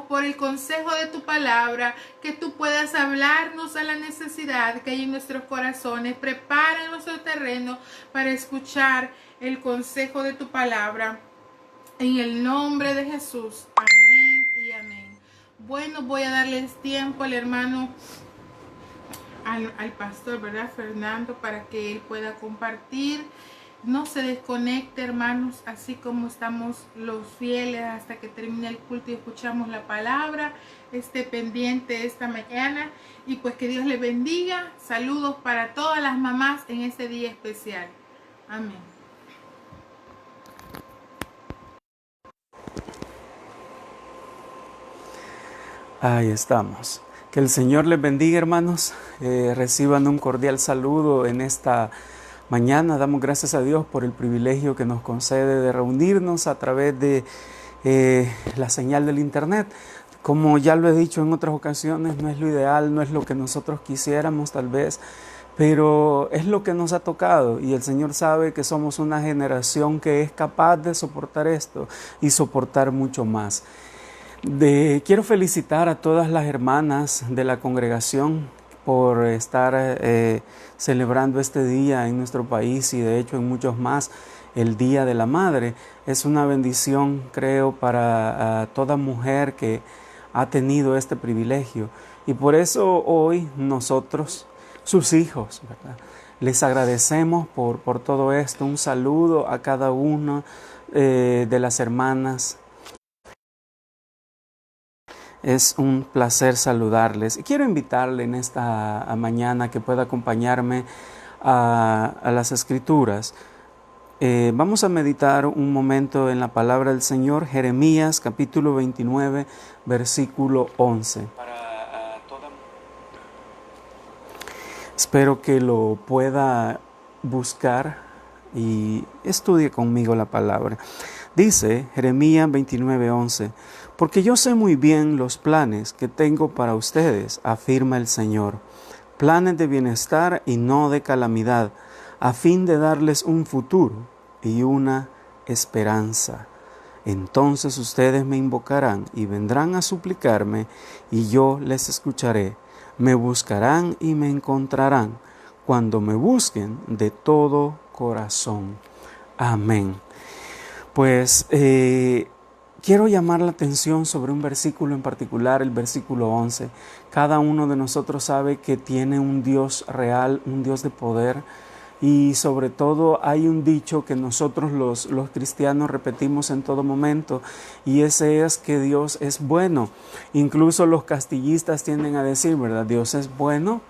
Por el consejo de tu palabra, que tú puedas hablarnos a la necesidad que hay en nuestros corazones. Prepara nuestro terreno para escuchar el consejo de tu palabra. En el nombre de Jesús. Amén y amén. Bueno, voy a darles tiempo al hermano, al pastor, ¿verdad? Fernando, para que él pueda compartir. No se desconecte, hermanos, así como estamos los fieles hasta que termine el culto y escuchamos la palabra. Esté pendiente esta mañana y pues que Dios le bendiga. Saludos para todas las mamás en este día especial. Amén. Ahí estamos. Que el Señor les bendiga, hermanos. Reciban un cordial saludo en esta mañana. Damos gracias a Dios por el privilegio que nos concede de reunirnos a través de la señal del internet. Como ya lo he dicho en otras ocasiones, no es lo ideal, no es lo que nosotros quisiéramos tal vez, pero es lo que nos ha tocado y el Señor sabe que somos una generación que es capaz de soportar esto y soportar mucho más. Quiero felicitar a todas las hermanas de la congregación por estar celebrando este día en nuestro país y de hecho en muchos más, el Día de la Madre. Es una bendición, creo, para toda mujer que ha tenido este privilegio. Y por eso hoy nosotros, sus hijos, ¿verdad?, les agradecemos por todo esto. Un saludo a cada una de las hermanas. Es un placer saludarles y quiero invitarle en esta mañana que pueda acompañarme a las Escrituras. Vamos a meditar un momento en la palabra del Señor, Jeremías capítulo 29, versículo 11. Espero que lo pueda buscar y estudie conmigo la palabra. Dice Jeremías 29, 11. Porque yo sé muy bien los planes que tengo para ustedes, afirma el Señor, planes de bienestar y no de calamidad, a fin de darles un futuro y una esperanza. Entonces ustedes me invocarán y vendrán a suplicarme, y yo les escucharé. Me buscarán y me encontrarán, cuando me busquen de todo corazón. Amén. Pues quiero llamar la atención sobre un versículo en particular, el versículo 11. Cada uno de nosotros sabe que tiene un Dios real, un Dios de poder, y sobre todo hay un dicho que nosotros los cristianos repetimos en todo momento, y ese es que Dios es bueno. Incluso los castillistas tienden a decir, ¿verdad? Dios es bueno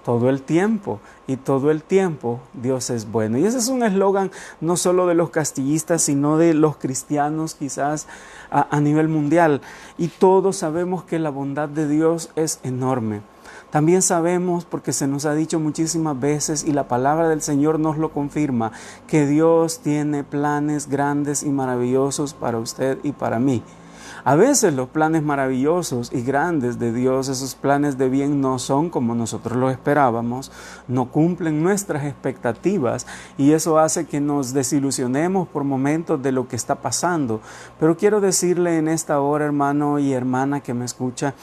todo el tiempo, y todo el tiempo Dios es bueno. Y ese es un eslogan no solo de los castillistas, sino de los cristianos quizás a nivel mundial. Y todos sabemos que la bondad de Dios es enorme. También sabemos, porque se nos ha dicho muchísimas veces y la palabra del Señor nos lo confirma, que Dios tiene planes grandes y maravillosos para usted y para mí. A veces los planes maravillosos y grandes de Dios, esos planes de bien, no son como nosotros lo esperábamos, no cumplen nuestras expectativas y eso hace que nos desilusionemos por momentos de lo que está pasando. Pero quiero decirle en esta hora, hermano y hermana que me escucha,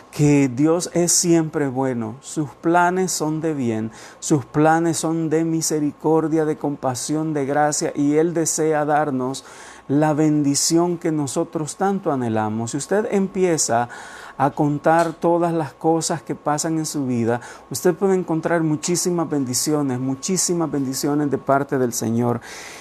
que Dios es siempre bueno, sus planes son de bien, sus planes son de misericordia, de compasión, de gracia, y Él desea darnos la bendición que nosotros tanto anhelamos. Si usted empieza a contar todas las cosas que pasan en su vida, usted puede encontrar muchísimas bendiciones de parte del Señor.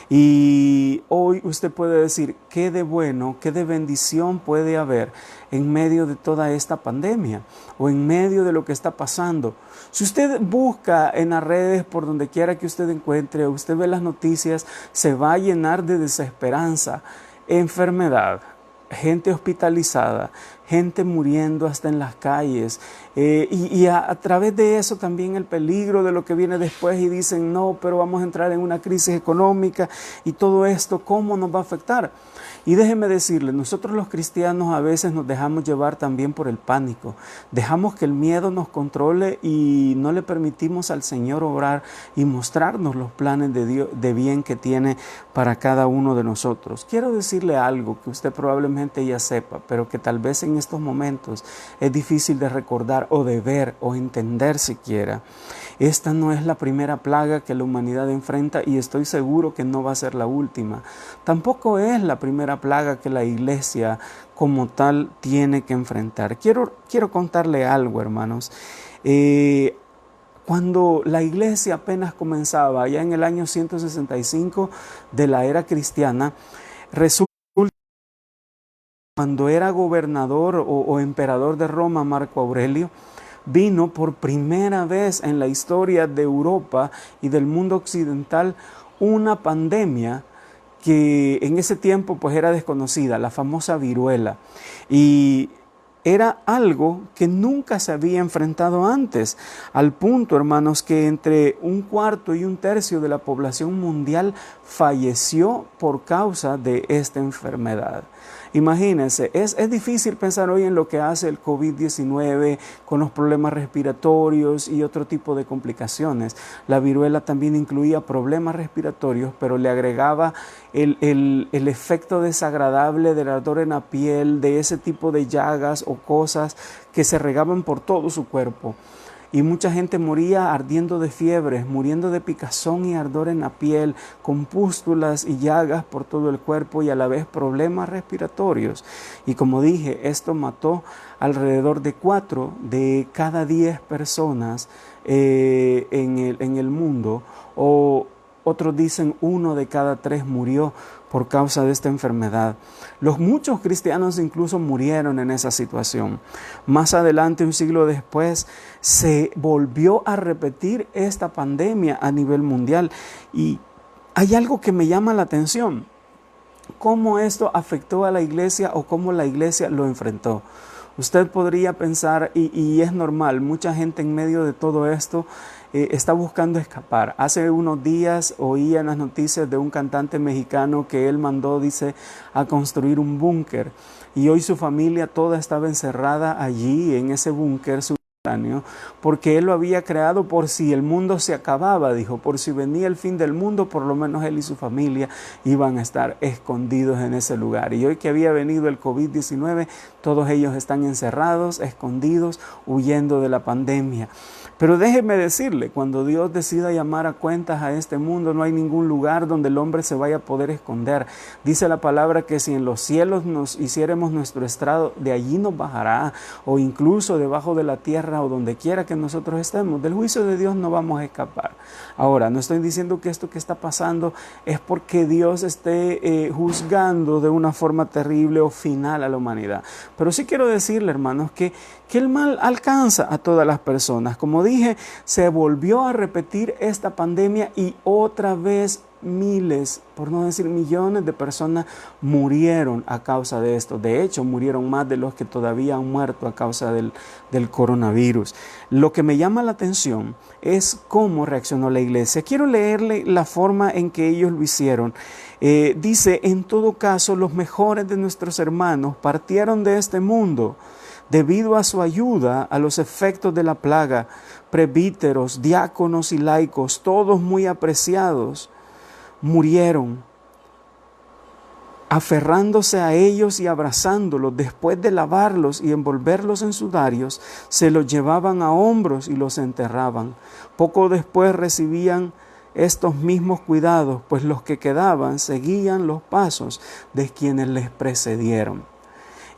Y hoy usted puede decir, ¿qué de bueno, qué de bendición puede haber en medio de toda esta pandemia o en medio de lo que está pasando? Si usted busca en las redes, por donde quiera que usted encuentre, usted ve las noticias, se va a llenar de desesperanza, enfermedad, gente hospitalizada, gente muriendo hasta en las calles, y a través de eso también el peligro de lo que viene después, y dicen, no, pero vamos a entrar en una crisis económica y todo esto, ¿cómo nos va a afectar? Y déjeme decirle, nosotros los cristianos a veces nos dejamos llevar también por el pánico, dejamos que el miedo nos controle y no le permitimos al Señor obrar y mostrarnos los planes de Dios, de bien que tiene para cada uno de nosotros. Quiero decirle algo que usted probablemente probablemente ya sepa, pero que tal vez en estos momentos es difícil de recordar o de ver o entender siquiera. Esta no es la primera plaga que la humanidad enfrenta y estoy seguro que no va a ser la última. Tampoco es la primera plaga que la iglesia como tal tiene que enfrentar. Quiero contarle algo, hermanos. Cuando la iglesia apenas comenzaba, ya en el año 165 de la era cristiana, resulta cuando era gobernador o emperador de Roma, Marco Aurelio, vino por primera vez en la historia de Europa y del mundo occidental una pandemia que en ese tiempo pues era desconocida, la famosa viruela. Y era algo que nunca se había enfrentado antes, al punto, hermanos, que entre 1/4 y 1/3 de la población mundial falleció por causa de esta enfermedad. Imagínense, es difícil pensar hoy en lo que hace el COVID-19 con los problemas respiratorios y otro tipo de complicaciones. La viruela también incluía problemas respiratorios, pero le agregaba el efecto desagradable del ardor en la piel, de ese tipo de llagas o cosas que se regaban por todo su cuerpo. Y mucha gente moría ardiendo de fiebres, muriendo de picazón y ardor en la piel, con pústulas y llagas por todo el cuerpo y a la vez problemas respiratorios. Y como dije, esto mató alrededor de 4 de cada 10 personas en el mundo, o otros dicen 1 de cada 3 murió por causa de esta enfermedad. Los muchos cristianos incluso murieron en esa situación. Más adelante, un siglo después, se volvió a repetir esta pandemia a nivel mundial. Y hay algo que me llama la atención: cómo esto afectó a la iglesia o cómo la iglesia lo enfrentó. Usted podría pensar, y es normal, mucha gente en medio de todo esto está buscando escapar. Hace unos días oía en las noticias de un cantante mexicano que él mandó, dice, a construir un búnker. Y hoy su familia toda estaba encerrada allí en ese búnker subterráneo, porque él lo había creado por si el mundo se acababa, dijo, por si venía el fin del mundo, por lo menos él y su familia iban a estar escondidos en ese lugar. Y hoy que había venido el COVID-19, todos ellos están encerrados, escondidos, huyendo de la pandemia. Pero déjeme decirle, cuando Dios decida llamar a cuentas a este mundo, no hay ningún lugar donde el hombre se vaya a poder esconder. Dice la palabra que si en los cielos nos hiciéramos nuestro estrado, de allí nos bajará, o incluso debajo de la tierra o donde quiera que nosotros estemos. Del juicio de Dios no vamos a escapar. Ahora, no estoy diciendo que esto que está pasando es porque Dios esté juzgando de una forma terrible o final a la humanidad. Pero sí quiero decirle, hermanos, que el mal alcanza a todas las personas. Como dije, se volvió a repetir esta pandemia y otra vez miles, por no decir millones de personas murieron a causa de esto. De hecho, murieron más de los que todavía han muerto a causa del coronavirus. Lo que me llama la atención es cómo reaccionó la iglesia. Quiero leerle la forma en que ellos lo hicieron. Dice, en todo caso, los mejores de nuestros hermanos partieron de este mundo debido a su ayuda a los efectos de la plaga. Presbíteros, diáconos y laicos, todos muy apreciados, murieron. Aferrándose a ellos y abrazándolos, después de lavarlos y envolverlos en sudarios, se los llevaban a hombros y los enterraban. Poco después recibían estos mismos cuidados, pues los que quedaban seguían los pasos de quienes les precedieron.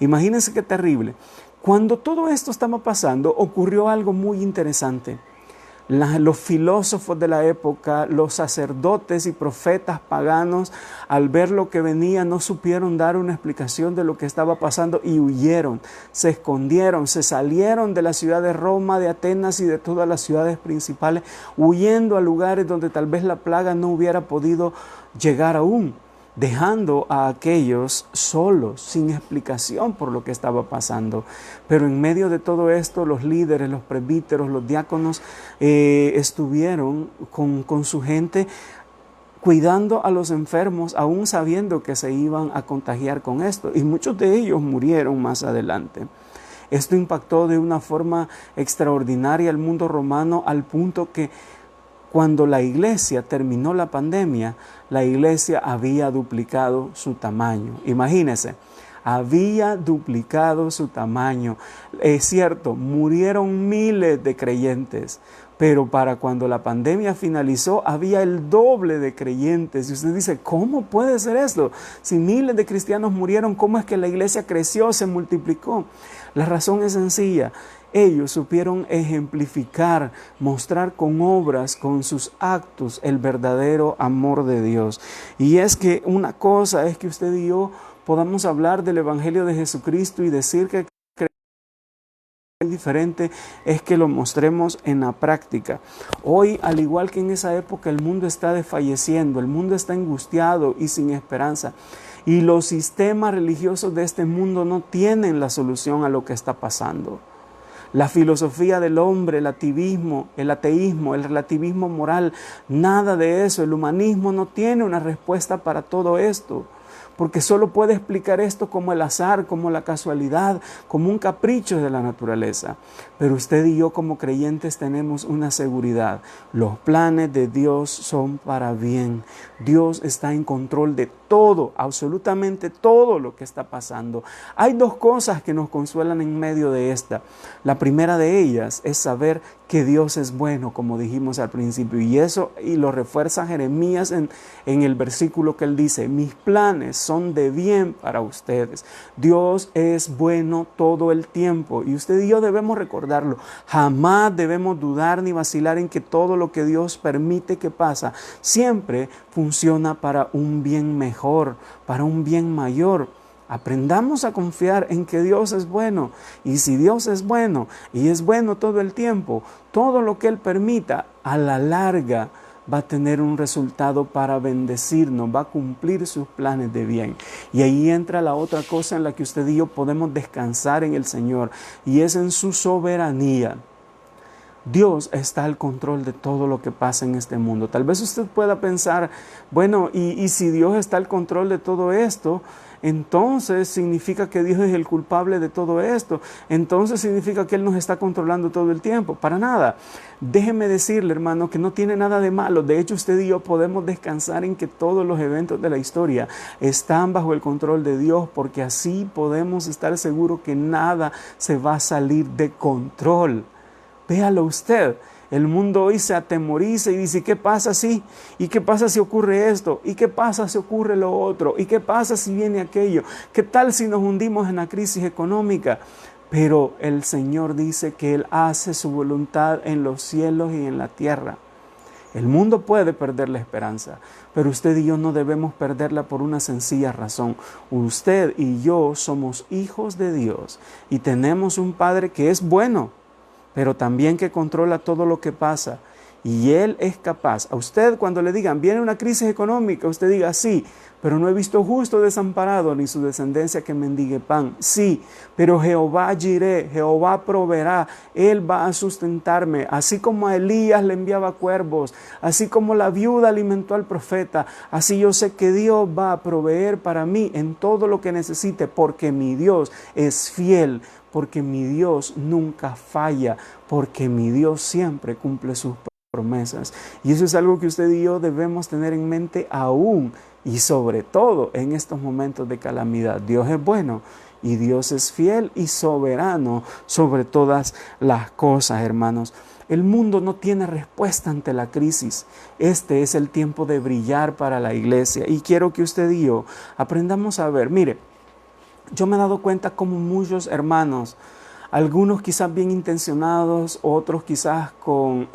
Imagínense qué terrible. Cuando todo esto estaba pasando, ocurrió algo muy interesante. Los filósofos de la época, los sacerdotes y profetas paganos, al ver lo que venía, no supieron dar una explicación de lo que estaba pasando y huyeron, se escondieron, se salieron de la ciudad de Roma, de Atenas y de todas las ciudades principales, huyendo a lugares donde tal vez la plaga no hubiera podido llegar aún, dejando a aquellos solos, sin explicación por lo que estaba pasando. Pero en medio de todo esto, los líderes, los presbíteros, los diáconos estuvieron con su gente cuidando a los enfermos, aún sabiendo que se iban a contagiar con esto. Y muchos de ellos murieron más adelante. Esto impactó de una forma extraordinaria al mundo romano, al punto que cuando la iglesia terminó la pandemia, la iglesia había duplicado su tamaño. Imagínense, había duplicado su tamaño. Es cierto, murieron miles de creyentes, pero para cuando la pandemia finalizó había el doble de creyentes. Y usted dice, ¿cómo puede ser esto? Si miles de cristianos murieron, ¿cómo es que la iglesia creció, se multiplicó? La razón es sencilla. Ellos supieron ejemplificar, mostrar con obras, con sus actos, el verdadero amor de Dios. Y es que una cosa es que usted y yo podamos hablar del Evangelio de Jesucristo y decir que diferente es que lo mostremos en la práctica. Hoy, al igual que en esa época, el mundo está desfalleciendo, el mundo está angustiado y sin esperanza. Y los sistemas religiosos de este mundo no tienen la solución a lo que está pasando. La filosofía del hombre, el activismo, el ateísmo, el relativismo moral, nada de eso. El humanismo no tiene una respuesta para todo esto, porque solo puede explicar esto como el azar, como la casualidad, como un capricho de la naturaleza. Pero usted y yo como creyentes tenemos una seguridad. Los planes de Dios son para bien. Dios está en control de todo, absolutamente todo lo que está pasando. Hay dos cosas que nos consuelan en medio de esta. La primera de ellas es saber que Dios es bueno, como dijimos al principio, y lo refuerza Jeremías en el versículo que él dice: mis planes son de bien para ustedes. Dios es bueno todo el tiempo y usted y yo debemos recordarlo. Jamás debemos dudar ni vacilar en que todo lo que Dios permite que pasa siempre funciona para un bien mejor, para un bien mayor. Aprendamos a confiar en que Dios es bueno, y si Dios es bueno y es bueno todo el tiempo, todo lo que Él permita a la larga va a tener un resultado para bendecirnos, va a cumplir sus planes de bien. Y ahí entra la otra cosa en la que usted y yo podemos descansar en el Señor, y es en su soberanía. Dios está al control de todo lo que pasa en este mundo. Tal vez usted pueda pensar, bueno, y si Dios está al control de todo esto, entonces significa que Dios es el culpable de todo esto. Entonces significa que Él nos está controlando todo el tiempo. Para nada. Déjeme decirle, hermano, que no tiene nada de malo. De hecho, usted y yo podemos descansar en que todos los eventos de la historia están bajo el control de Dios, porque así podemos estar seguros que nada se va a salir de control. Véalo usted. El mundo hoy se atemoriza y dice, ¿qué pasa si? ¿Y qué pasa si ocurre esto? ¿Y qué pasa si ocurre lo otro? ¿Y qué pasa si viene aquello? ¿Qué tal si nos hundimos en la crisis económica? Pero el Señor dice que Él hace su voluntad en los cielos y en la tierra. El mundo puede perder la esperanza, pero usted y yo no debemos perderla por una sencilla razón. Usted y yo somos hijos de Dios y tenemos un Padre que es bueno, pero también que controla todo lo que pasa. Y Él es capaz. A usted cuando le digan, viene una crisis económica, usted diga, sí, pero no he visto justo desamparado, ni su descendencia que mendigue pan. Sí, pero Jehová Jireh, Jehová proveerá, Él va a sustentarme. Así como a Elías le enviaba cuervos, así como la viuda alimentó al profeta, así yo sé que Dios va a proveer para mí en todo lo que necesite, porque mi Dios es fiel, porque mi Dios nunca falla, porque mi Dios siempre cumple sus promesas. Y eso es algo que usted y yo debemos tener en mente aún y sobre todo en estos momentos de calamidad. Dios es bueno y Dios es fiel y soberano sobre todas las cosas, hermanos. El mundo no tiene respuesta ante la crisis. Este es el tiempo de brillar para la iglesia y quiero que usted y yo aprendamos a ver. Mire, yo me he dado cuenta como muchos hermanos, algunos quizás bien intencionados, otros quizás con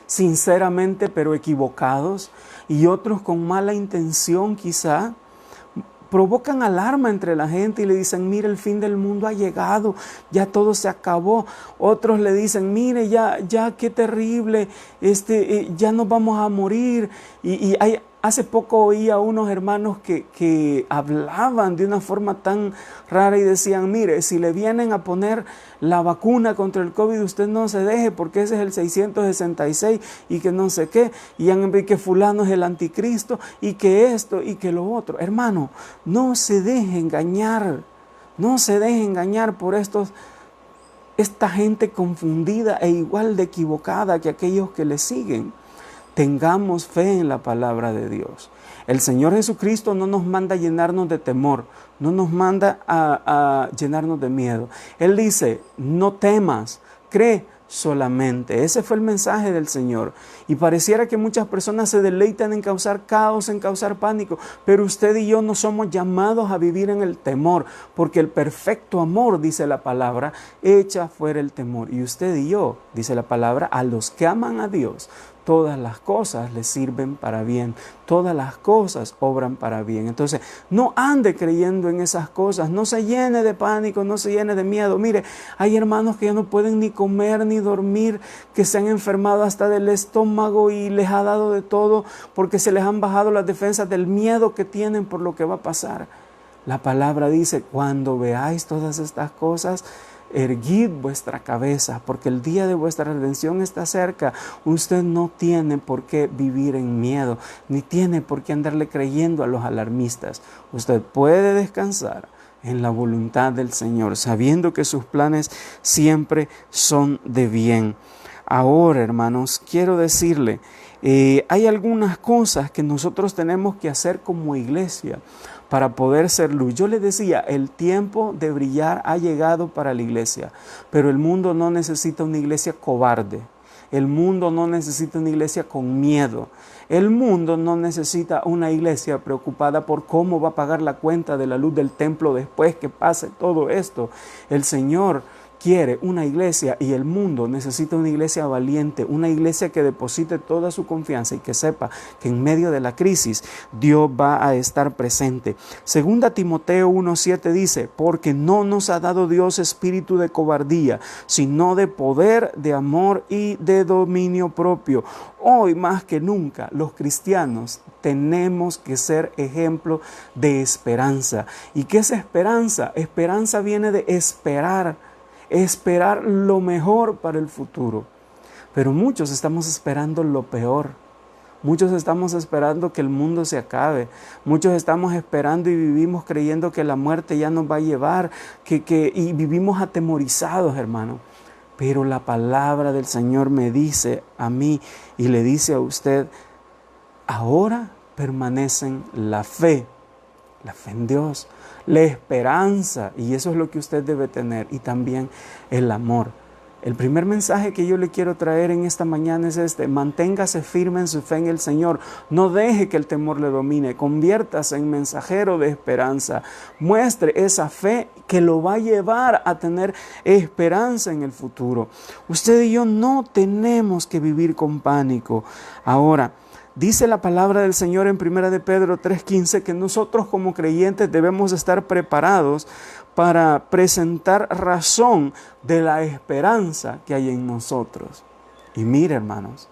sinceramente pero equivocados, y otros con mala intención quizá, provocan alarma entre la gente y le dicen, mire, el fin del mundo ha llegado, ya todo se acabó. Otros le dicen, mire, ya qué terrible, ya nos vamos a morir. Hace poco oí a unos hermanos que hablaban de una forma tan rara y decían, mire, si le vienen a poner la vacuna contra el COVID, usted no se deje porque ese es el 666 y que no sé qué, y que fulano es el anticristo y que esto y que lo otro. Hermano, no se deje engañar, no se deje engañar por esta gente confundida e igual de equivocada que aquellos que le siguen. tengamos fe en la palabra de Dios. El Señor Jesucristo no nos manda a llenarnos de temor, no nos manda a llenarnos de miedo. Él dice, no temas, cree solamente. Ese fue el mensaje del Señor. Y pareciera que muchas personas se deleitan en causar caos, en causar pánico, pero usted y yo no somos llamados a vivir en el temor, porque el perfecto amor, dice la palabra, echa fuera el temor. Y usted y yo, dice la palabra, a los que aman a Dios, todas las cosas les sirven para bien, todas las cosas obran para bien. Entonces, no ande creyendo en esas cosas, no se llene de pánico, no se llene de miedo. Mire, hay hermanos que ya no pueden ni comer ni dormir, que se han enfermado hasta del estómago y les ha dado de todo porque se les han bajado las defensas del miedo que tienen por lo que va a pasar. La palabra dice, cuando veáis todas estas cosas, erguid vuestra cabeza, porque el día de vuestra redención está cerca. Usted no tiene por qué vivir en miedo, ni tiene por qué andarle creyendo a los alarmistas. Usted puede descansar en la voluntad del Señor, sabiendo que sus planes siempre son de bien. Ahora, hermanos, quiero decirle, hay algunas cosas que nosotros tenemos que hacer como iglesia para poder ser luz. Yo les decía, el tiempo de brillar ha llegado para la iglesia, pero el mundo no necesita una iglesia cobarde. El mundo no necesita una iglesia con miedo. El mundo no necesita una iglesia preocupada por cómo va a pagar la cuenta de la luz del templo después que pase todo esto. El Señor quiere una iglesia y el mundo necesita una iglesia valiente, una iglesia que deposite toda su confianza y que sepa que en medio de la crisis Dios va a estar presente. Segunda Timoteo 1:7 dice, porque no nos ha dado Dios espíritu de cobardía, sino de poder, de amor y de dominio propio. Hoy más que nunca los cristianos tenemos que ser ejemplo de esperanza. ¿Y qué es esperanza? Esperanza viene de esperar lo mejor para el futuro. Pero muchos estamos esperando lo peor. Muchos estamos esperando que el mundo se acabe. Muchos estamos esperando y vivimos creyendo que la muerte ya nos va a llevar, y vivimos atemorizados, hermano. Pero la palabra del Señor me dice a mí y le dice a usted, ahora permanecen la fe en Dios, la esperanza, y eso es lo que usted debe tener, y también el amor. El primer mensaje que yo le quiero traer en esta mañana es este: manténgase firme en su fe en el Señor, no deje que el temor le domine, conviértase en mensajero de esperanza, muestre esa fe que lo va a llevar a tener esperanza en el futuro. Usted y yo no tenemos que vivir con pánico. Ahora, dice la palabra del Señor en 1 de Pedro 3:15 que nosotros como creyentes debemos estar preparados para presentar razón de la esperanza que hay en nosotros. Y mire, hermanos,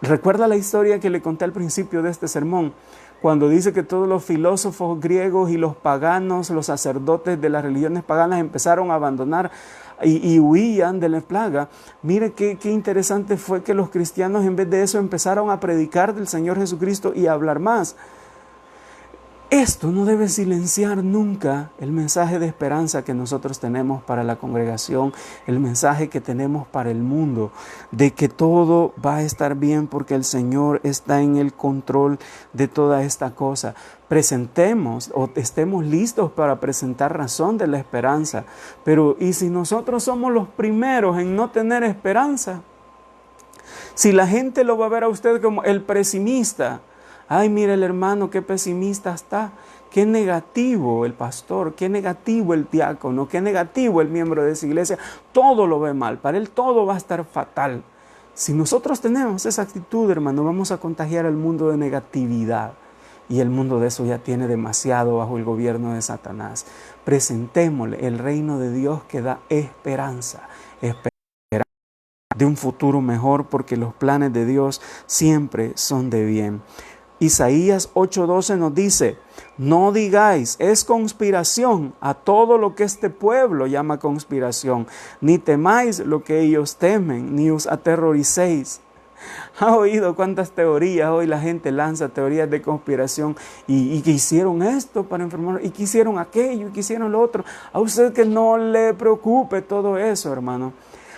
recuerda la historia que le conté al principio de este sermón, cuando dice que todos los filósofos griegos y los paganos, los sacerdotes de las religiones paganas empezaron a abandonar y huían de la plaga. Mire qué interesante fue que los cristianos en vez de eso empezaron a predicar del Señor Jesucristo y a hablar más. Esto no debe silenciar nunca el mensaje de esperanza que nosotros tenemos para la congregación, el mensaje que tenemos para el mundo, de que todo va a estar bien porque el Señor está en el control de toda esta cosa. Presentemos o estemos listos para presentar razón de la esperanza. Pero ¿y si nosotros somos los primeros en no tener esperanza? Si la gente lo va a ver a usted como el pesimista, ay, mire el hermano, qué pesimista está, qué negativo el pastor, qué negativo el diácono, qué negativo el miembro de esa iglesia, todo lo ve mal, para él todo va a estar fatal. Si nosotros tenemos esa actitud, hermano, vamos a contagiar al mundo de negatividad, y el mundo de eso ya tiene demasiado bajo el gobierno de Satanás. Presentémosle el reino de Dios que da esperanza de un futuro mejor, porque los planes de Dios siempre son de bien. Isaías 8:12 nos dice, no digáis, es conspiración a todo lo que este pueblo llama conspiración, ni temáis lo que ellos temen, ni os aterroricéis. ¿Ha oído cuántas teorías hoy la gente lanza, teorías de conspiración, y que hicieron esto para enfermar, y que hicieron aquello, y que hicieron lo otro? A usted que no le preocupe todo eso, hermano.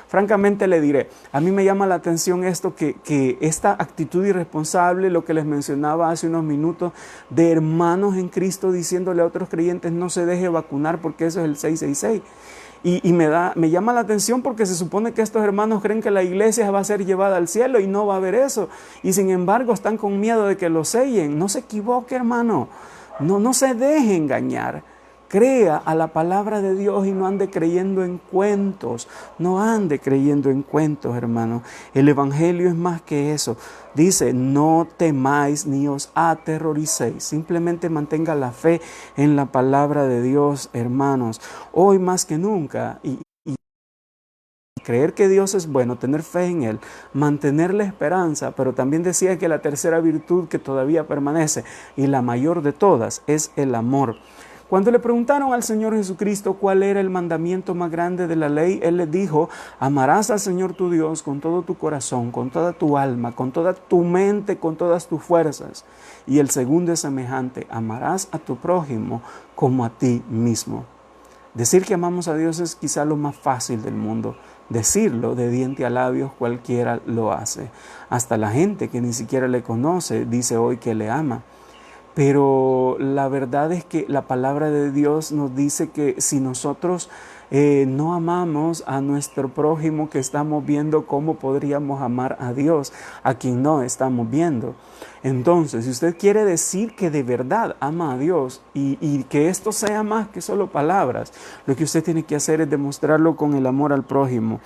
Francamente le diré, a mí me llama la atención esto, que esta actitud irresponsable, lo que les mencionaba hace unos minutos, de hermanos en Cristo diciéndole a otros creyentes no se deje vacunar porque eso es el 666. Y me llama la atención porque se supone que estos hermanos creen que la iglesia va a ser llevada al cielo y no va a haber eso. Y sin embargo están con miedo de que lo sellen. No se equivoque, hermano. No se deje engañar. Crea a la palabra de Dios y no ande creyendo en cuentos. No ande creyendo en cuentos, hermano. El evangelio es más que eso. Dice, no temáis ni os aterroricéis. Simplemente mantenga la fe en la palabra de Dios, hermanos. Hoy más que nunca, y creer que Dios es bueno, tener fe en Él, mantener la esperanza, pero también decía que la tercera virtud que todavía permanece y la mayor de todas es el amor. Cuando le preguntaron al Señor Jesucristo cuál era el mandamiento más grande de la ley, Él les dijo, amarás al Señor tu Dios con todo tu corazón, con toda tu alma, con toda tu mente, con todas tus fuerzas. Y el segundo es semejante, amarás a tu prójimo como a ti mismo. Decir que amamos a Dios es quizá lo más fácil del mundo. Decirlo de diente a labios cualquiera lo hace. Hasta la gente que ni siquiera le conoce dice hoy que le ama. Pero la verdad es que la palabra de Dios nos dice que si nosotros no amamos a nuestro prójimo que estamos viendo, ¿cómo podríamos amar a Dios a quien no estamos viendo? Entonces, si usted quiere decir que de verdad ama a Dios y que esto sea más que solo palabras, lo que usted tiene que hacer es demostrarlo con el amor al prójimo.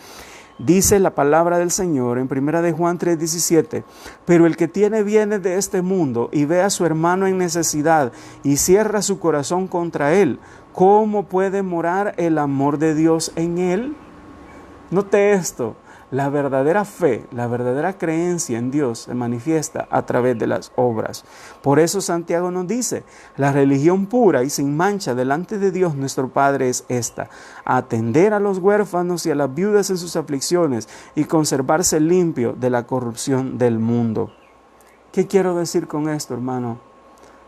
Dice la palabra del Señor en 1 de Juan 3:17, pero el que tiene bienes de este mundo y ve a su hermano en necesidad y cierra su corazón contra él, ¿cómo puede morar el amor de Dios en él? Note esto, la verdadera fe, la verdadera creencia en Dios se manifiesta a través de las obras. Por eso Santiago nos dice, la religión pura y sin mancha delante de Dios nuestro Padre es esta, atender a los huérfanos y a las viudas en sus aflicciones y conservarse limpio de la corrupción del mundo. ¿Qué quiero decir con esto, hermano?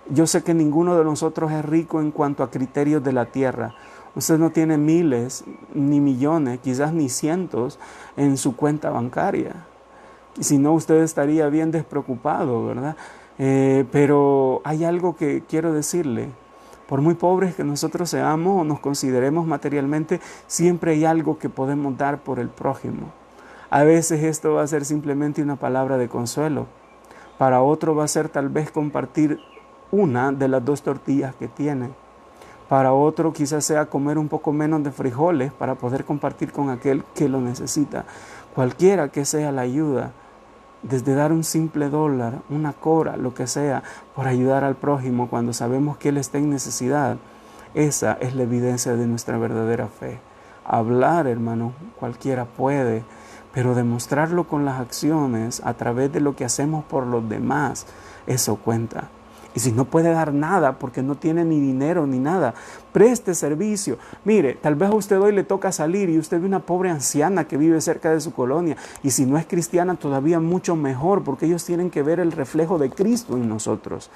Yo sé que ninguno de nosotros es rico en cuanto a criterios de la tierra. Usted no tiene miles, ni millones, quizás ni cientos en su cuenta bancaria. Y si no, usted estaría bien despreocupado, ¿verdad? Pero hay algo que quiero decirle. Por muy pobres que nosotros seamos o nos consideremos materialmente, siempre hay algo que podemos dar por el prójimo. A veces esto va a ser simplemente una palabra de consuelo. Para otro va a ser tal vez compartir una de las 2 tortillas que tiene. Para otro quizás sea comer un poco menos de frijoles para poder compartir con aquel que lo necesita. Cualquiera que sea la ayuda, desde dar un simple dólar, una cora, lo que sea, por ayudar al prójimo cuando sabemos que él está en necesidad, esa es la evidencia de nuestra verdadera fe. Hablar, hermano, cualquiera puede, pero demostrarlo con las acciones a través de lo que hacemos por los demás, eso cuenta. Y si no puede dar nada porque no tiene ni dinero ni nada, preste servicio. Mire, tal vez a usted hoy le toca salir y usted ve una pobre anciana que vive cerca de su colonia. Y si no es cristiana, todavía mucho mejor, porque ellos tienen que ver el reflejo de Cristo en nosotros.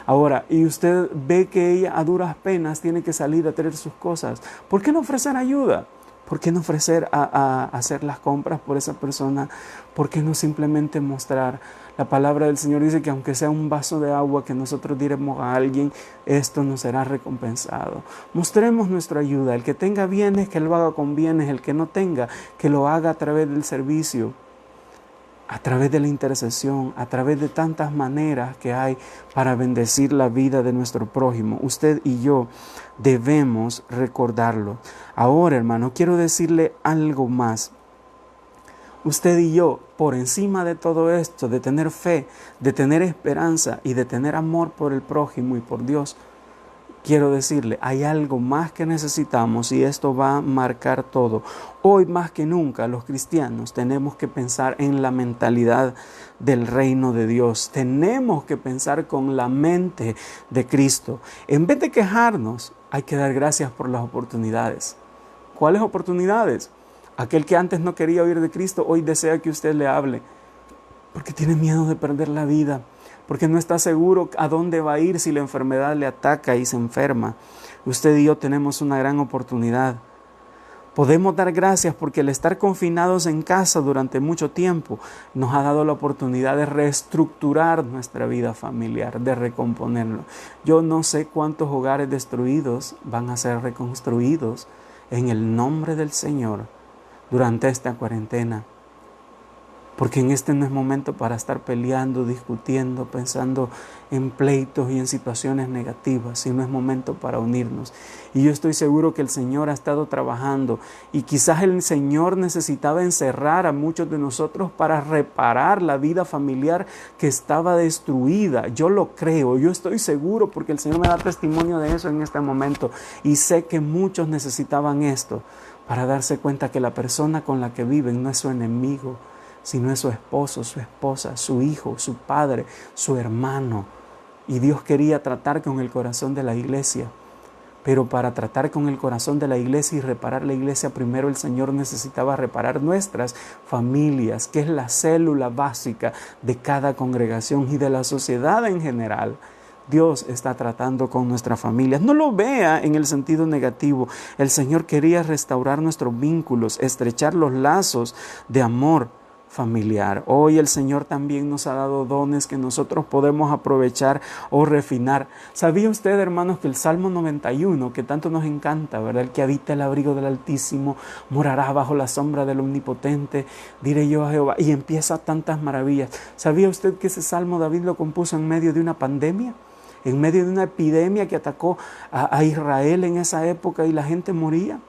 Ahora, y usted ve que ella a duras penas tiene que salir a traer sus cosas. ¿Por qué no ofrecer ayuda? ¿Por qué no ofrecer a hacer las compras por esa persona? ¿Por qué no simplemente mostrar? La palabra del Señor dice que aunque sea un vaso de agua que nosotros diremos a alguien, esto nos será recompensado. Mostremos nuestra ayuda. El que tenga bienes, que lo haga con bienes. El que no tenga, que lo haga a través del servicio, a través de la intercesión, a través de tantas maneras que hay para bendecir la vida de nuestro prójimo. Usted y yo debemos recordarlo. Ahora, hermano, quiero decirle algo más. Usted y yo, por encima de todo esto, de tener fe, de tener esperanza y de tener amor por el prójimo y por Dios, quiero decirle, hay algo más que necesitamos y esto va a marcar todo. Hoy más que nunca los cristianos tenemos que pensar en la mentalidad del reino de Dios. Tenemos que pensar con la mente de Cristo. En vez de quejarnos, hay que dar gracias por las oportunidades. ¿Cuáles oportunidades? Aquel que antes no quería oír de Cristo, hoy desea que usted le hable, porque tiene miedo de perder la vida, porque no está seguro a dónde va a ir si la enfermedad le ataca y se enferma. Usted y yo tenemos una gran oportunidad. Podemos dar gracias porque el estar confinados en casa durante mucho tiempo nos ha dado la oportunidad de reestructurar nuestra vida familiar, de recomponerlo. Yo no sé cuántos hogares destruidos van a ser reconstruidos en el nombre del Señor durante esta cuarentena. Porque en este no es momento para estar peleando, discutiendo, pensando en pleitos y en situaciones negativas, sino es momento para unirnos. Y yo estoy seguro que el Señor ha estado trabajando y quizás el Señor necesitaba encerrar a muchos de nosotros para reparar la vida familiar que estaba destruida. Yo lo creo, yo estoy seguro porque el Señor me da testimonio de eso en este momento y sé que muchos necesitaban esto para darse cuenta que la persona con la que viven no es su enemigo, sino es su esposo, su esposa, su hijo, su padre, su hermano. Y Dios quería tratar con el corazón de la iglesia. Pero para tratar con el corazón de la iglesia y reparar la iglesia, primero el Señor necesitaba reparar nuestras familias, que es la célula básica de cada congregación y de la sociedad en general. Dios está tratando con nuestras familias. No lo vea en el sentido negativo. El Señor quería restaurar nuestros vínculos, estrechar los lazos de amor familiar. Hoy el Señor también nos ha dado dones que nosotros podemos aprovechar o refinar. ¿Sabía usted, hermanos, que el Salmo 91, que tanto nos encanta, ¿verdad? El que habita el abrigo del Altísimo morará bajo la sombra del Omnipotente, diré yo a Jehová, y empieza tantas maravillas. ¿Sabía usted que ese Salmo David lo compuso en medio de una pandemia? En medio de una epidemia que atacó a Israel en esa época y la gente moría.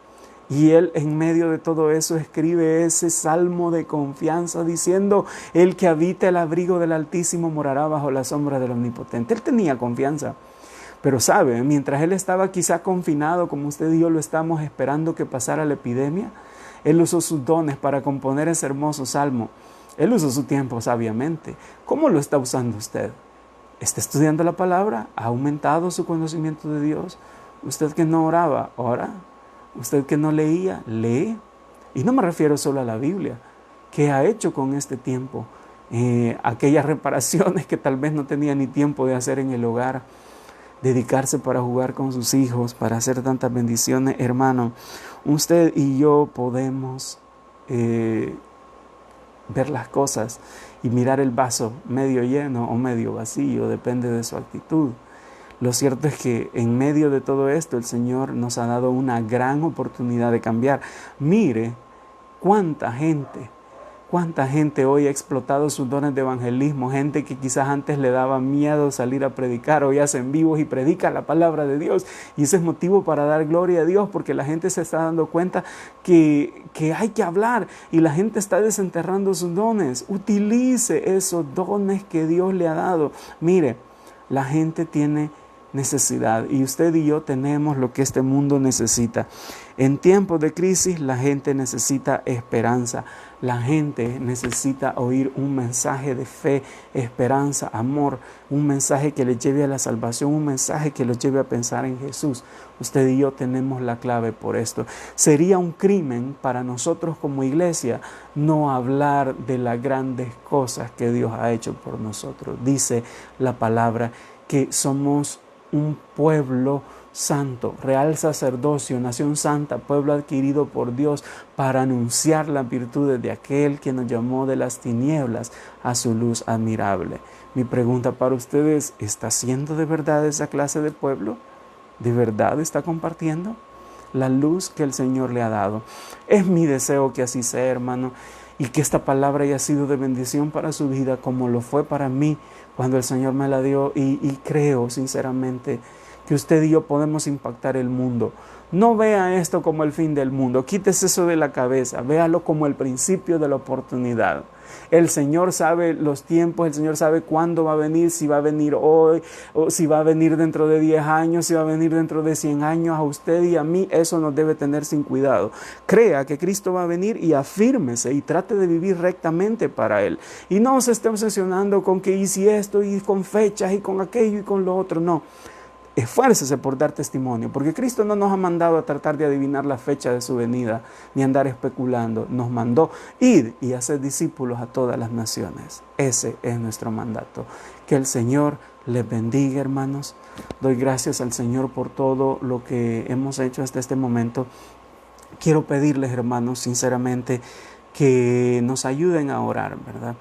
Y él en medio de todo eso escribe ese salmo de confianza diciendo: el que habita el abrigo del Altísimo morará bajo la sombra del Omnipotente. Él tenía confianza. Pero sabe, mientras él estaba quizá confinado, como usted y yo lo estamos esperando que pasara la epidemia, él usó sus dones para componer ese hermoso salmo. Él usó su tiempo sabiamente. ¿Cómo lo está usando usted? ¿Está estudiando la palabra? ¿Ha aumentado su conocimiento de Dios? ¿Usted que no oraba, ora? ¿Usted que no leía, lee? Y no me refiero solo a la Biblia. ¿Qué ha hecho con este tiempo? Aquellas reparaciones que tal vez no tenía ni tiempo de hacer en el hogar. Dedicarse para jugar con sus hijos, para hacer tantas bendiciones. Hermano, usted y yo podemos ver las cosas y mirar el vaso medio lleno o medio vacío, depende de su actitud. Lo cierto es que en medio de todo esto el Señor nos ha dado una gran oportunidad de cambiar. Mire cuánta gente hoy ha explotado sus dones de evangelismo, gente que quizás antes le daba miedo salir a predicar, hoy hacen vivos y predican la palabra de Dios. Y ese es motivo para dar gloria a Dios, porque la gente se está dando cuenta que hay que hablar y la gente está desenterrando sus dones. Utilice esos dones que Dios le ha dado. Mire, la gente tiene necesidad y usted y yo tenemos lo que este mundo necesita. En tiempos de crisis la gente necesita esperanza, la gente necesita oír un mensaje de fe, esperanza, amor, un mensaje que les lleve a la salvación, un mensaje que los lleve a pensar en Jesús. Usted y yo tenemos la clave por esto. Sería un crimen para nosotros como iglesia no hablar de las grandes cosas que Dios ha hecho por nosotros. Dice la palabra que somos un pueblo santo, real sacerdocio, nación santa, pueblo adquirido por Dios para anunciar las virtudes de aquel que nos llamó de las tinieblas a su luz admirable. Mi pregunta para ustedes: ¿está siendo de verdad esa clase de pueblo? ¿De verdad está compartiendo la luz que el Señor le ha dado? Es mi deseo que así sea, hermano, y que esta palabra haya sido de bendición para su vida como lo fue para mí cuando el Señor me la dio, y creo sinceramente que usted y yo podemos impactar el mundo. No vea esto como el fin del mundo, quítese eso de la cabeza, véalo como el principio de la oportunidad. El Señor sabe los tiempos, el Señor sabe cuándo va a venir, si va a venir hoy, o si va a venir dentro de 10 años, si va a venir dentro de 100 años. A usted y a mí eso nos debe tener sin cuidado. Crea que Cristo va a venir y afírmese y trate de vivir rectamente para Él. Y no se esté obsesionando con que y si esto, y con fechas, y con aquello, y con lo otro. No. Esfuércese por dar testimonio, porque Cristo no nos ha mandado a tratar de adivinar la fecha de su venida, ni andar especulando. Nos mandó ir y hacer discípulos a todas las naciones. Ese es nuestro mandato. Que el Señor les bendiga, hermanos. Doy gracias al Señor por todo lo que hemos hecho hasta este momento. quiero pedirles, hermanos, sinceramente, que nos ayuden a orar, ¿verdad?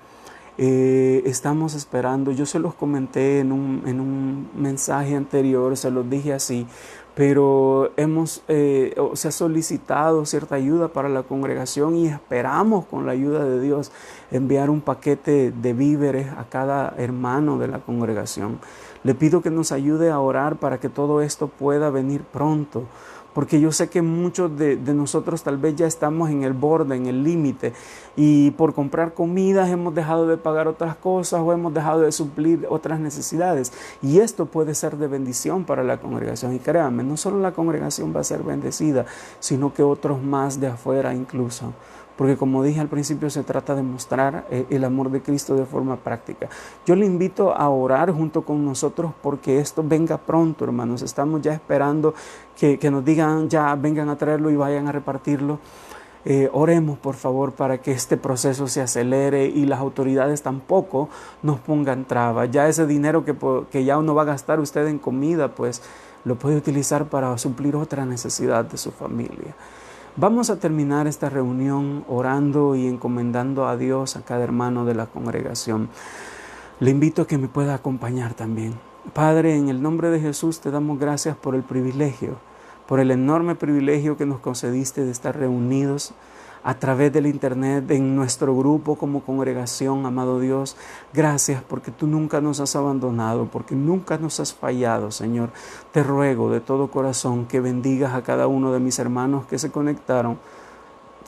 Estamos esperando, yo se los comenté en un mensaje anterior, se los dije así, pero se ha solicitado cierta ayuda para la congregación y esperamos con la ayuda de Dios enviar un paquete de víveres a cada hermano de la congregación. Le pido que nos ayude a orar para que todo esto pueda venir pronto, porque yo sé que muchos de nosotros tal vez ya estamos en el borde, en el límite, y por comprar comidas hemos dejado de pagar otras cosas o hemos dejado de suplir otras necesidades. Y esto puede ser de bendición para la congregación. Y créanme, no solo la congregación va a ser bendecida, sino que otros más de afuera incluso. Porque como dije al principio, se trata de mostrar el amor de Cristo de forma práctica. Yo le invito a orar junto con nosotros porque esto venga pronto, hermanos. Estamos ya esperando que nos digan, ya vengan a traerlo y vayan a repartirlo. Oremos por favor para que este proceso se acelere y las autoridades tampoco nos pongan trabas. Ya ese dinero que ya uno va a gastar usted en comida, pues lo puede utilizar para suplir otra necesidad de su familia. Vamos a terminar esta reunión orando y encomendando a Dios a cada hermano de la congregación. Le invito a que me pueda acompañar también. Padre, en el nombre de Jesús te damos gracias por el privilegio, por el enorme privilegio que nos concediste de estar reunidos a través del internet en nuestro grupo como congregación, amado Dios. Gracias porque tú nunca nos has abandonado, porque nunca nos has fallado, Señor. Te ruego de todo corazón que bendigas a cada uno de mis hermanos que se conectaron,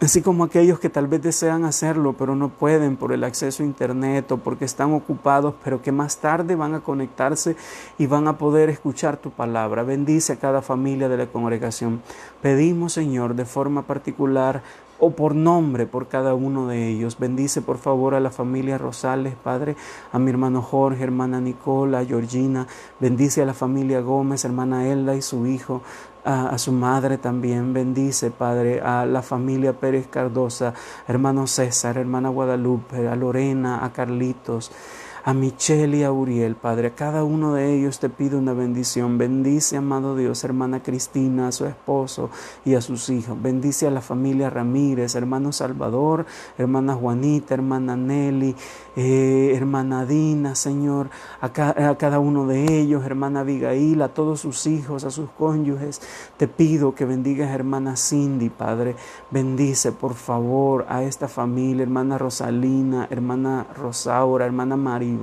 así como aquellos que tal vez desean hacerlo, pero no pueden por el acceso a internet o porque están ocupados, pero que más tarde van a conectarse y van a poder escuchar tu palabra. Bendice a cada familia de la congregación. Pedimos, Señor, de forma particular o por nombre por cada uno de ellos. Bendice por favor a la familia Rosales, Padre, a mi hermano Jorge, hermana Nicola, Georgina. Bendice a la familia Gómez, hermana Elda y su hijo, a su madre también. Bendice, Padre, a la familia Pérez Cardosa, hermano César, hermana Guadalupe, a Lorena, a Carlitos, a Michelle y a Uriel, Padre. A cada uno de ellos te pido una bendición. Bendice, amado Dios, hermana Cristina, a su esposo y a sus hijos. Bendice a la familia Ramírez, hermano Salvador, hermana Juanita, hermana Nelly, hermana Dina, Señor, a cada uno de ellos, hermana Abigail, a todos sus hijos, a sus cónyuges. Te pido que bendigas a hermana Cindy, Padre. Bendice, por favor, a esta familia, hermana Rosalina, hermana Rosaura, hermana Maribel,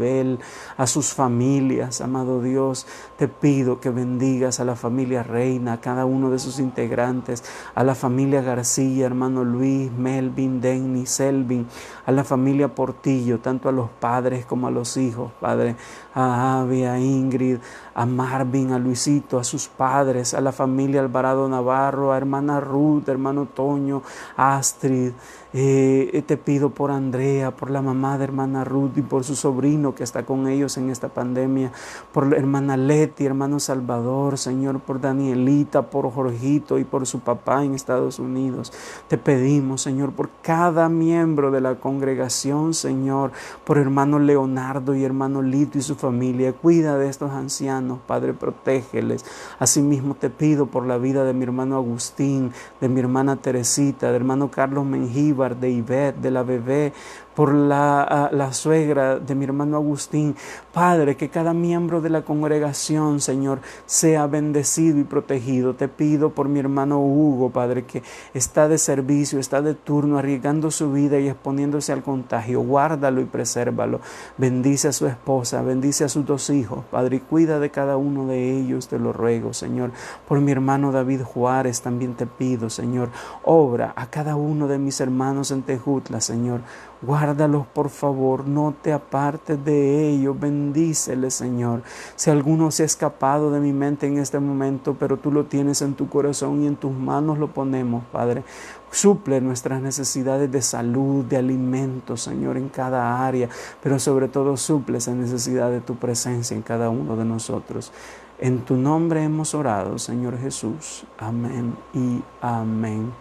a sus familias, amado Dios. Te pido que bendigas a la familia Reina, a cada uno de sus integrantes, a la familia García, hermano Luis, Melvin, Denny, Selvin, a la familia Portillo, tanto a los padres como a los hijos, Padre, a Avi, a Ingrid, a Marvin, a Luisito, a sus padres, a la familia Alvarado Navarro, a hermana Ruth, hermano Toño, a Astrid. Te pido por Andrea, por la mamá de hermana Ruth y por su sobrino que está con ellos en esta pandemia, por la hermana Leti, hermano Salvador, Señor, por Danielita, por Jorgito y por su papá en Estados Unidos. Te pedimos, Señor, por cada miembro de la congregación, Señor, por hermano Leonardo y hermano Lito y su familia. Cuida de estos ancianos, Padre, protégeles. Asimismo te pido por la vida de mi hermano Agustín, de mi hermana Teresita, de hermano Carlos Mengíbar, de Ivette, de la bebé, por la suegra de mi hermano Agustín. Padre, que cada miembro de la congregación, Señor, sea bendecido y protegido. Te pido por mi hermano Hugo, Padre, que está de servicio, está de turno, arriesgando su vida y exponiéndose al contagio. Guárdalo y presérvalo. Bendice a su esposa, bendice a sus 2 hijos, Padre, y cuida de cada uno de ellos, te lo ruego, Señor. Por mi hermano David Juárez también te pido, Señor, obra a cada uno de mis hermanos en Tejutla, Señor. Guárdalos, por favor, no te apartes de ellos, bendíceles, Señor. Si alguno se ha escapado de mi mente en este momento, pero tú lo tienes en tu corazón y en tus manos lo ponemos, Padre. Suple nuestras necesidades de salud, de alimentos, Señor, en cada área, pero sobre todo suple esa necesidad de tu presencia en cada uno de nosotros. En tu nombre hemos orado, Señor Jesús. Amén y amén.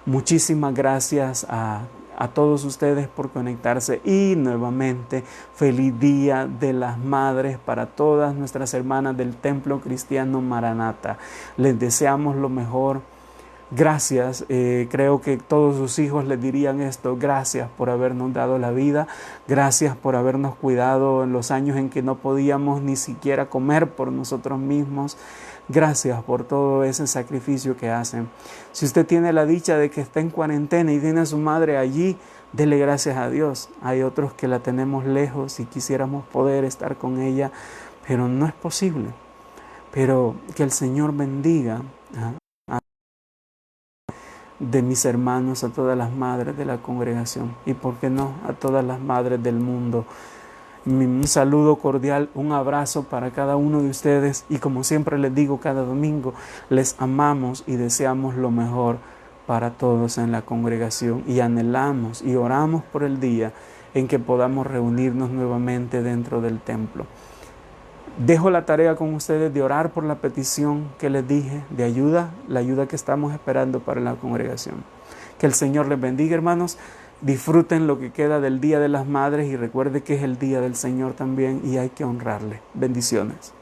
Muchísimas gracias a todos ustedes por conectarse y nuevamente feliz Día de las Madres para todas nuestras hermanas del Templo Cristiano Maranata. Les deseamos lo mejor. Gracias, creo que todos sus hijos les dirían esto: gracias por habernos dado la vida, gracias por habernos cuidado en los años en que no podíamos ni siquiera comer por nosotros mismos, gracias por todo ese sacrificio que hacen. Si usted tiene la dicha de que está en cuarentena y tiene a su madre allí, dele gracias a Dios. Hay otros que la tenemos lejos y quisiéramos poder estar con ella, pero no es posible. Pero que el Señor bendiga de mis hermanos a todas las madres de la congregación y, por qué no, a todas las madres del mundo. Un saludo cordial, un abrazo para cada uno de ustedes y, como siempre les digo cada domingo, les amamos y deseamos lo mejor para todos en la congregación y anhelamos y oramos por el día en que podamos reunirnos nuevamente dentro del templo. Dejo la tarea con ustedes de orar por la petición que les dije de ayuda, la ayuda que estamos esperando para la congregación. Que el Señor les bendiga, hermanos. Disfruten lo que queda del Día de las Madres y recuerde que es el Día del Señor también y hay que honrarle. Bendiciones.